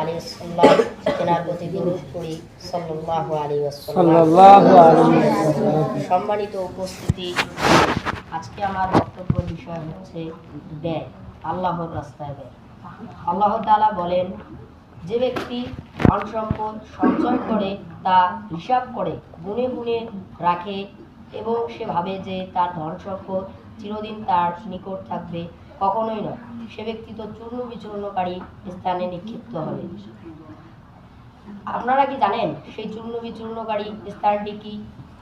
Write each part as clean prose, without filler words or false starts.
আলাইহিসসালাম তেনার প্রতি দরুদ পড়ি সাল্লাল্লাহু আলাইহি ওয়াসাল্লাম। সম্মানিত উপস্থিতি, আজকে আমার বক্তব্য বিষয় হচ্ছে ব্যয়, আল্লাহর রাস্তায় ব্যয়। আল্লাহ তাআলা বলেন, যে ব্যক্তি ধন সম্পদ সঞ্চয় করে তা হিসাব করে গুনে গুনে রাখে এবং সে ভাবে যে তার ধন সম্পদ চিরদিন তার নিকট থাকবে, কখনোই নয়। সে ব্যক্তি তো চূর্ণ বিচূর্ণকারী স্থানে নিক্ষিপ্ত হবে। আপনারা কি জানেন সেই চূর্ণ বিচূর্ণকারী স্থানটি কি?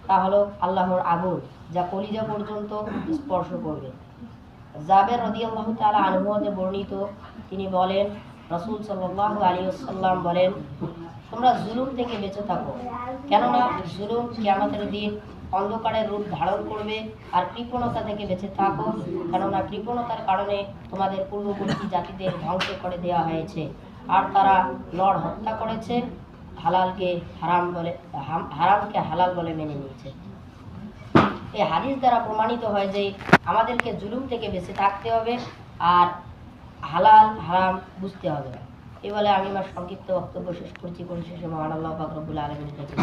তা হলো আল্লাহর আগুন, যা কলিজা পর্যন্ত স্পর্শ করবে। জাবের রাদিয়াল্লাহু তাআলা আনহু হতে বর্ণিত, তিনি বলেন, রাসূল সাল্লাল্লাহু আলাইহি ওয়াসাল্লাম বলেন, তোমরা জুলুম থেকে বেঁচে থাকো, কেননা জুলুম কিয়ামতের দিন অন্ধকারের রূপ ধারণ করবে। আর কৃপণতা থেকে বেঁচে থাকো, কেননা কৃপণতার কারণে তোমাদের পূর্ববর্তী জাতিদের ধ্বংস করে দেওয়া হয়েছে, আর তারা নর হত্যা করেছে, হালালকে হারাম বলে, হারামকে হালাল বলে মেনে নিয়েছে। এই হাদিস দ্বারা প্রমাণিত হয় যে আমাদেরকে জুলুম থেকে বেঁচে থাকতে হবে আর হালাল হারাম বুঝতে হবে। এই বলে আমি আমার সংক্ষিপ্ত বক্তব্য শেষ করছি। পরিশেষে মহান আল্লাহ পাক রব্বুল আলামিন থেকে,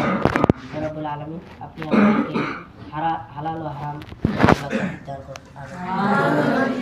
রব্বুল আলামিন আপনি আমাদেরকে হালাল ও হারাম দান করুন। আমিন।